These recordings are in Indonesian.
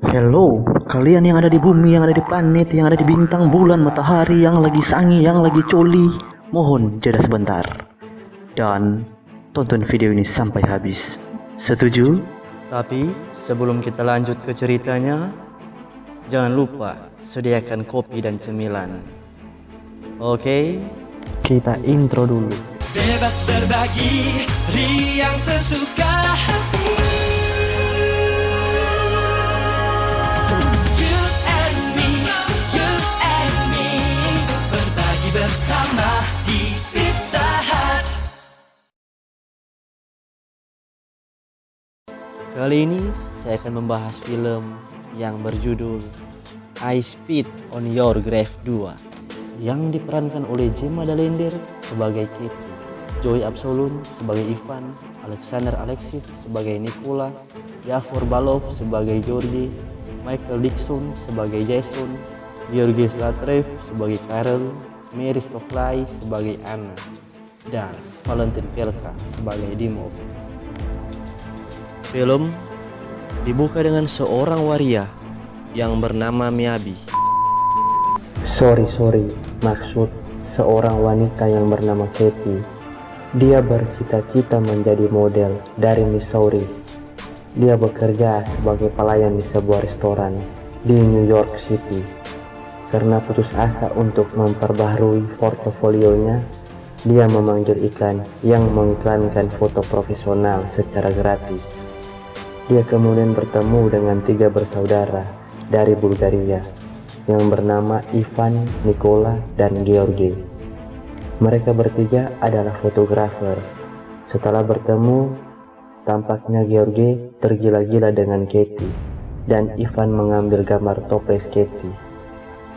Hello, kalian yang ada di bumi, yang ada di planet, yang ada di bintang, bulan, matahari, yang lagi sangi, yang lagi coli, mohon jeda sebentar dan tonton video ini sampai habis. Setuju? Tapi sebelum kita lanjut ke ceritanya, jangan lupa sediakan kopi dan cemilan. Oke, kita intro dulu. Bebas berbagi, riang sesuka hati. You and me, berbagi bersama di Pizza Hut. Kali ini saya akan membahas film yang berjudul I Spit on Your Grave 2 yang diperankan oleh Gemma Dalender sebagai Kitty, Joey Absolun sebagai Ivan, Alexander Alexis sebagai Nikola, Yavor Balov sebagai Georgi, Michael Dixon sebagai Jason, Georgi Zlatrev sebagai Karel, Mary Stockley sebagai Anna, dan Valentin Pelka sebagai Dimov. Film dibuka dengan seorang waria yang bernama Miyabi. Sorry, maksud seorang wanita yang bernama Katie. Dia bercita-cita menjadi model dari Missouri. Dia bekerja sebagai pelayan di sebuah restoran di New York City. Karena putus asa untuk memperbaharui portofolionya, dia memanggil iklan yang mengiklankan foto profesional secara gratis. Dia kemudian bertemu dengan 3 bersaudara dari Bulgaria yang bernama Ivan, Nikola, dan Georgi. Mereka bertiga adalah fotografer. Setelah bertemu, tampaknya Georgi tergila-gila dengan Katie dan Ivan mengambil gambar toples Katie.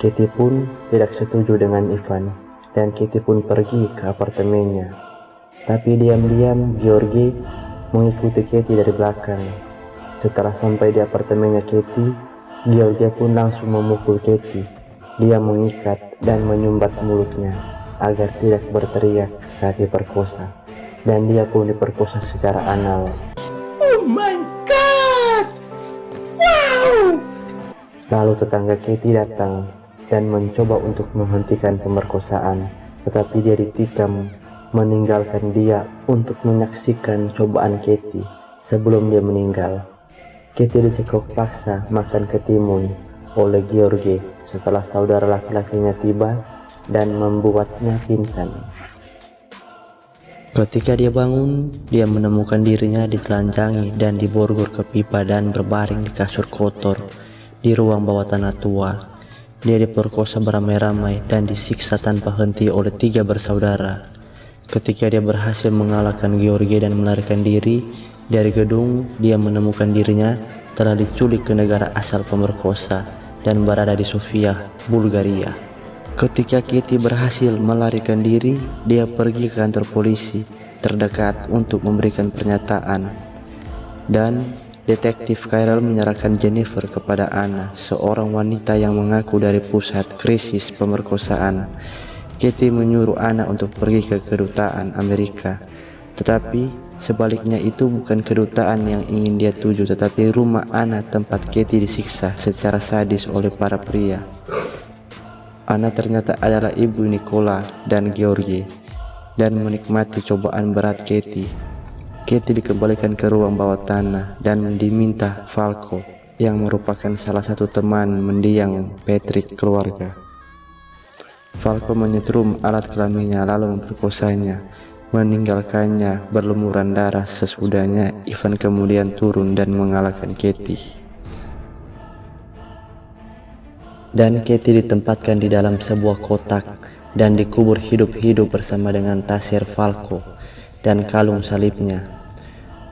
Katie pun tidak setuju dengan Ivan dan Katie pun pergi ke apartemennya. Tapi diam-diam Georgi mengikuti Katie dari belakang. Setelah sampai di apartemennya Katie, Georgi pun langsung memukul Katie. Dia mengikat dan menyumbat mulutnya agar tidak berteriak saat diperkosa, dan dia pun diperkosa secara anal. Oh my god! Wow! Lalu tetangga Katie datang dan mencoba untuk menghentikan pemerkosaan, tetapi dia ditikam, meninggalkan dia untuk menyaksikan cobaan Katie sebelum dia meninggal. Katie dicekok paksa makan ketimun oleh Georgi setelah saudara laki-lakinya tiba dan membuatnya pingsan. Ketika dia bangun, dia menemukan dirinya ditelanjangi dan diborgol ke pipa dan berbaring di kasur kotor di ruang bawah tanah tua. Dia diperkosa beramai-ramai dan disiksa tanpa henti oleh 3 bersaudara. Ketika dia berhasil mengalahkan Georgi dan melarikan diri dari gedung, dia menemukan dirinya telah diculik ke negara asal pemerkosa dan berada di Sofia, Bulgaria. Ketika Katie berhasil melarikan diri, dia pergi ke kantor polisi terdekat untuk memberikan pernyataan. Dan detektif Karel menyerahkan Jennifer kepada Anna, seorang wanita yang mengaku dari pusat krisis pemerkosaan. Katie menyuruh Anna untuk pergi ke kedutaan Amerika. Tetapi sebaliknya itu bukan kedutaan yang ingin dia tuju, tetapi rumah Anna tempat Katie disiksa secara sadis oleh para pria. Anna ternyata adalah ibu Nikola dan Georgi dan menikmati cobaan berat Katie. Katie dikembalikan ke ruang bawah tanah dan diminta Falco, yang merupakan salah satu teman mendiang Patrick keluarga. Falco menyetrum alat kelaminnya lalu memperkosanya, meninggalkannya berlumuran darah. Sesudahnya Ivan kemudian turun dan mengalahkan Katie. Dan Katie ditempatkan di dalam sebuah kotak dan dikubur hidup-hidup bersama dengan tasir Falco dan kalung salibnya.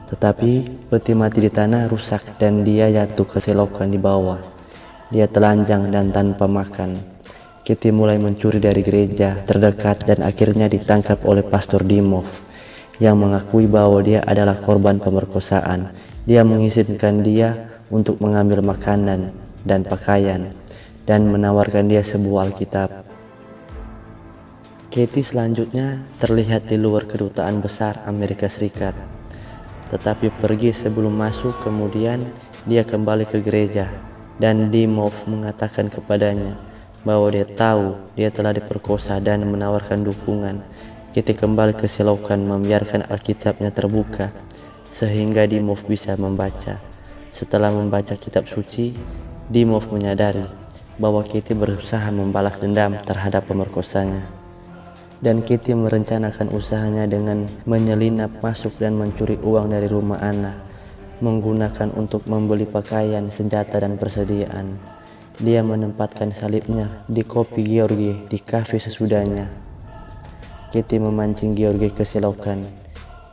Tetapi peti mati di tanah rusak dan dia jatuh ke selokan di bawah. Dia telanjang dan tanpa makan. Katie mulai mencuri dari gereja terdekat dan akhirnya ditangkap oleh Pastor Dimov yang mengakui bahwa dia adalah korban pemerkosaan. Dia mengizinkan dia untuk mengambil makanan dan pakaian dan menawarkan dia sebuah Alkitab. Katie selanjutnya terlihat di luar kedutaan besar Amerika Serikat, tetapi pergi sebelum masuk. Kemudian dia kembali ke gereja dan Dimov mengatakan kepadanya bahwa dia tahu dia telah diperkosa dan menawarkan dukungan. Kitty kembali ke selokan membiarkan Alkitabnya terbuka sehingga Dimov bisa membaca. Setelah membaca kitab suci, Dimov menyadari bahwa Kitty berusaha membalas dendam terhadap pemerkosanya. Dan Kitty merencanakan usahanya dengan menyelinap masuk dan mencuri uang dari rumah Anna, menggunakan untuk membeli pakaian, senjata, dan persediaan. Dia menempatkan salibnya di kopi Georgi di kafe sesudahnya. Kitty memancing Georgi ke selokan,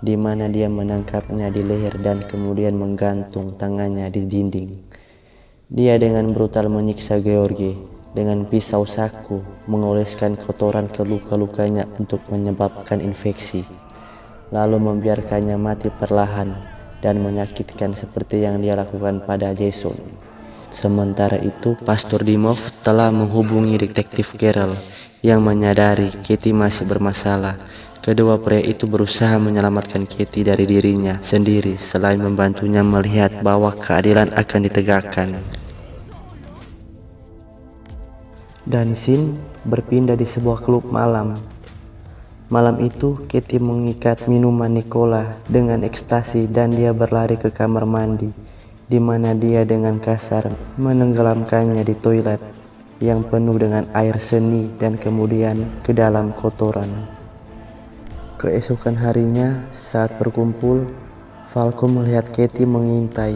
di mana dia menangkapnya di leher dan kemudian menggantung tangannya di dinding. Dia dengan brutal menyiksa Georgi dengan pisau saku, mengoleskan kotoran ke luka-lukanya untuk menyebabkan infeksi, lalu membiarkannya mati perlahan dan menyakitkan seperti yang dia lakukan pada Jason. Sementara itu, Pastor Dimov telah menghubungi detektif Carol yang menyadari Kitty masih bermasalah. Kedua pria itu berusaha menyelamatkan Kitty dari dirinya sendiri selain membantunya melihat bahwa keadilan akan ditegakkan. Dan scene berpindah di sebuah klub malam. Malam itu, Kitty mengikat minuman Nicola dengan ekstasi dan dia berlari ke kamar mandi, di mana dia dengan kasar menenggelamkannya di toilet yang penuh dengan air seni dan kemudian ke dalam kotoran. Keesokan harinya, saat berkumpul, Falco melihat Kitty mengintai.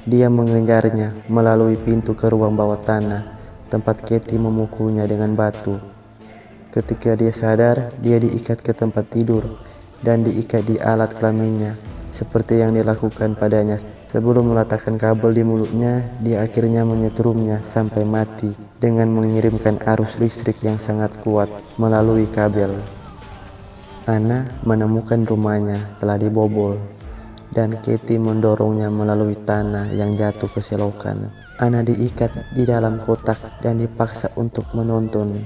Dia mengejarnya melalui pintu ke ruang bawah tanah, tempat Kitty memukulnya dengan batu. Ketika dia sadar, dia diikat ke tempat tidur dan diikat di alat kelaminnya, seperti yang dilakukan padanya. Sebelum meletakkan kabel di mulutnya, dia akhirnya menyetrumnya sampai mati dengan mengirimkan arus listrik yang sangat kuat melalui kabel. Anna menemukan rumahnya telah dibobol dan Kitty mendorongnya melalui tanah yang jatuh ke selokan. Anna diikat di dalam kotak dan dipaksa untuk menonton.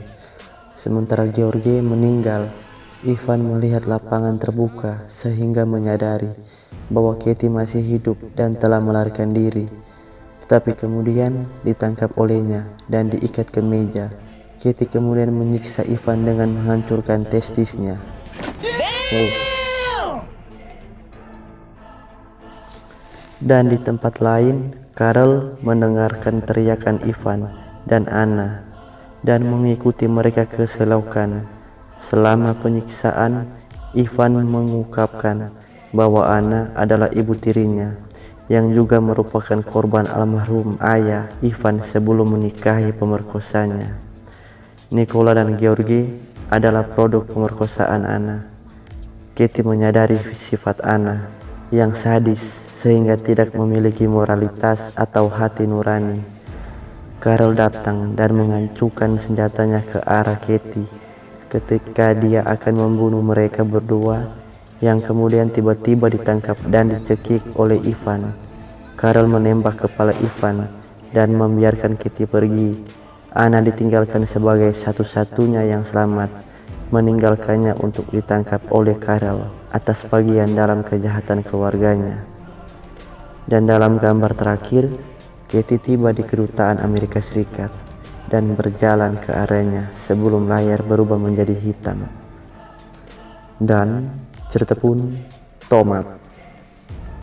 Sementara George meninggal, Ivan melihat lapangan terbuka sehingga menyadari bahwa Kitty masih hidup dan telah melarikan diri. Tetapi kemudian ditangkap olehnya dan diikat ke meja. Kitty kemudian menyiksa Ivan dengan menghancurkan testisnya. Dan di tempat lain, Carol mendengarkan teriakan Ivan dan Anna dan mengikuti mereka ke selokan. Selama penyiksaan, Ivan mengungkapkan bahwa Anna adalah ibu tirinya yang juga merupakan korban almarhum ayah Ivan sebelum menikahi pemerkosanya. Nicola dan Georgi adalah produk pemerkosaan Anna. Kitty menyadari sifat Anna yang sadis sehingga tidak memiliki moralitas atau hati nurani. Carol datang dan mengacukan senjatanya ke arah Kitty ketika dia akan membunuh mereka berdua, yang kemudian tiba-tiba ditangkap dan dicekik oleh Ivan. Carol menembak kepala Ivan dan membiarkan Kitty pergi. Anna ditinggalkan sebagai satu-satunya yang selamat, meninggalkannya untuk ditangkap oleh Carol atas bagian dalam kejahatan keluarganya. Dan dalam gambar terakhir, Kitty tiba di kedutaan Amerika Serikat dan berjalan ke arahnya sebelum layar berubah menjadi hitam. Dan cerita pun tamat.